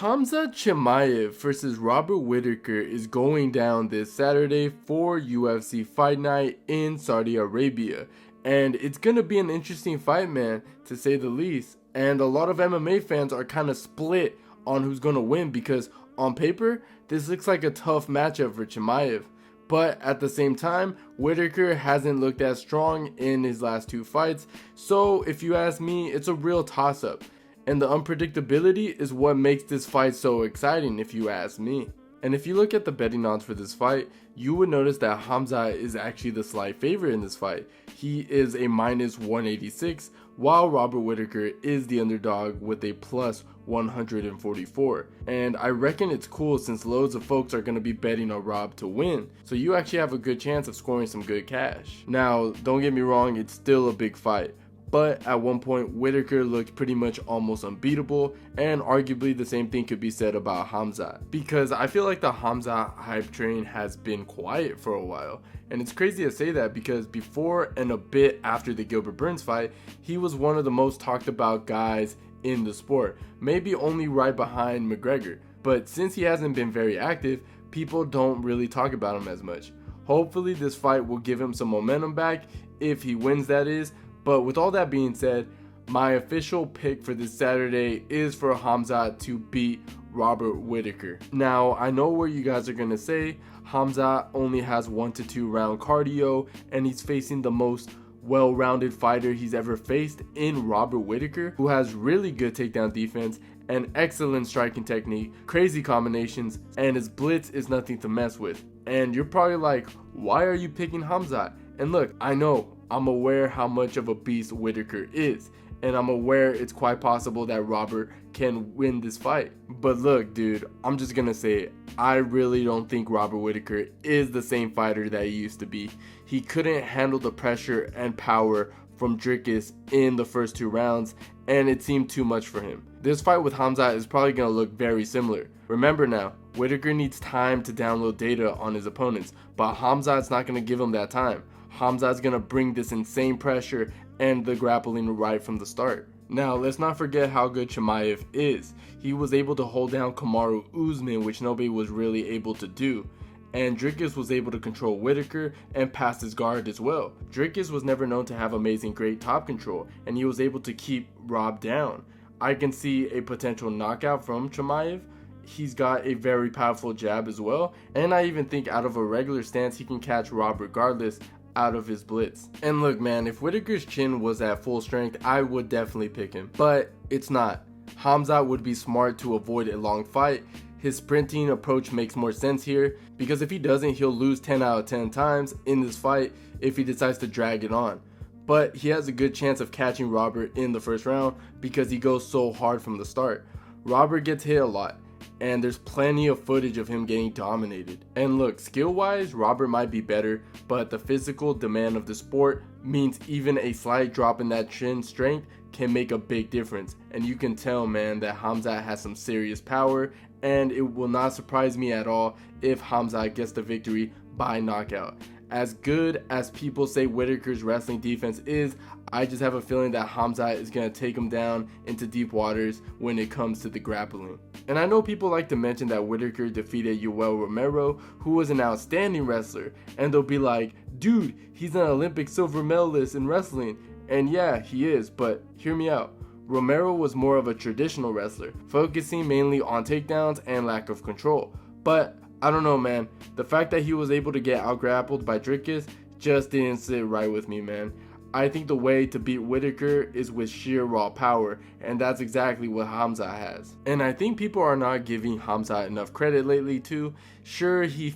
Khamzat Chimaev versus Robert Whittaker is going down this Saturday for UFC Fight Night in Saudi Arabia. And it's going to be an interesting fight, man, to say the least. And a lot of MMA fans are kind of split on who's going to win because on paper, this looks like a tough matchup for Chimaev. But at the same time, Whittaker hasn't looked as strong in his last two fights. So if you ask me, it's a real toss-up. And the unpredictability is what makes this fight so exciting if you ask me. And if you look at the betting odds for this fight, you would notice that Khamzat is actually the slight favorite in this fight. He is a minus 186, while Robert Whittaker is the underdog with a plus 144. And I reckon it's cool since loads of folks are going to be betting on Rob to win. So you actually have a good chance of scoring some good cash. Now, don't get me wrong, it's still a big fight. But at one point, Whittaker looked pretty much almost unbeatable, and arguably the same thing could be said about Khamzat. Because I feel like the Khamzat hype train has been quiet for a while. And it's crazy to say that because before and a bit after the Gilbert Burns fight, he was one of the most talked about guys in the sport. Maybe only right behind McGregor. But since he hasn't been very active, people don't really talk about him as much. Hopefully this fight will give him some momentum back, if he wins that is. But with all that being said, my official pick for this Saturday is for Khamzat to beat Robert Whittaker. Now, I know what you guys are going to say. Khamzat only has 1 to 2 round cardio and he's facing the most well-rounded fighter he's ever faced in Robert Whittaker, who has really good takedown defense and excellent striking technique, crazy combinations, and his blitz is nothing to mess with. And you're probably like, why are you picking Khamzat? And look, I know, I'm aware how much of a beast Whittaker is, and I'm aware it's quite possible that Robert can win this fight. But look, dude, I'm just gonna say it. I really don't think Robert Whittaker is the same fighter that he used to be. He couldn't handle the pressure and power from Dricus in the first 2 rounds, and it seemed too much for him. This fight with Khamzat is probably gonna look very similar. Remember now, Whittaker needs time to download data on his opponents, but Khamzat's not gonna give him that time. Khamzat's gonna bring this insane pressure and the grappling right from the start. Now, let's not forget how good Chimaev is. He was able to hold down Kamaru Usman, which nobody was really able to do. And Dricus was able to control Whittaker and pass his guard as well. Dricus was never known to have amazing great top control, and he was able to keep Rob down. I can see a potential knockout from Chimaev. He's got a very powerful jab as well, and I even think out of a regular stance he can catch Rob regardless out of his blitz. And look, man, if Whittaker's chin was at full strength, I would definitely pick him, but it's not. Khamzat would be smart to avoid a long fight. His sprinting approach makes more sense here, because if he doesn't, he'll lose 10 out of 10 times in this fight if he decides to drag it on. But he has a good chance of catching Robert in the first round because he goes so hard from the start. Robert gets hit a lot, and there's plenty of footage of him getting dominated. And look, skill-wise, Robert might be better, but the physical demand of the sport means even a slight drop in that chin strength can make a big difference. And you can tell, man, that Khamzat has some serious power, and it will not surprise me at all if Khamzat gets the victory by knockout. As good as people say Whittaker's wrestling defense is, I just have a feeling that Khamzat is going to take him down into deep waters when it comes to the grappling. And I know people like to mention that Whittaker defeated Yoel Romero, who was an outstanding wrestler, and they'll be like, dude, he's an Olympic silver medalist in wrestling. And yeah, he is, but hear me out. Romero was more of a traditional wrestler, focusing mainly on takedowns and lack of control. But I don't know, man, the fact that he was able to get out-grappled by Dricus just didn't sit right with me, man. I think the way to beat Whittaker is with sheer raw power, and that's exactly what Khamzat has. And I think people are not giving Khamzat enough credit lately too. Sure, he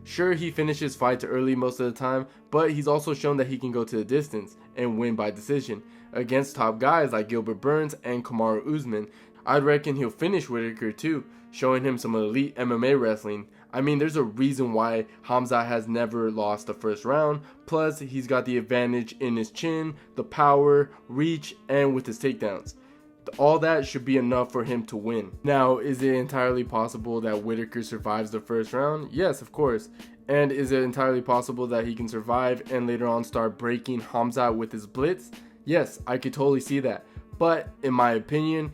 finishes fights early most of the time, but he's also shown that he can go to the distance and win by decision against top guys like Gilbert Burns and Kamaru Usman. I'd reckon he'll finish Whittaker too, showing him some elite MMA wrestling. I mean, there's a reason why Khamzat has never lost the first round. Plus, he's got the advantage in his chin, the power, reach, and with his takedowns. All that should be enough for him to win. Now, is it entirely possible that Whittaker survives the first round? Yes, of course. And is it entirely possible that he can survive and later on start breaking Khamzat with his blitz? Yes, I could totally see that. But in my opinion,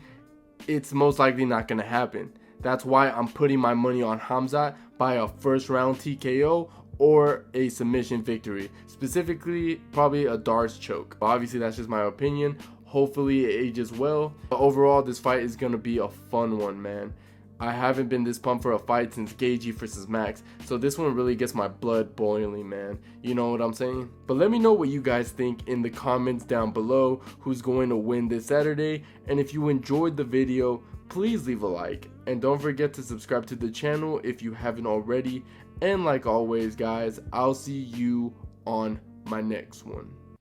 it's most likely not going to happen. That's why I'm putting my money on Khamzat by a first round TKO or a submission victory. Specifically, probably a darts choke. Obviously, that's just my opinion. Hopefully it ages well. But overall, this fight is going to be a fun one, man. I haven't been this pumped for a fight since Gagey versus Max, so this one really gets my blood boiling, man. You know what I'm saying? But let me know what you guys think in the comments down below, who's going to win this Saturday, and if you enjoyed the video, please leave a like, and don't forget to subscribe to the channel if you haven't already, and like always guys, I'll see you on my next one.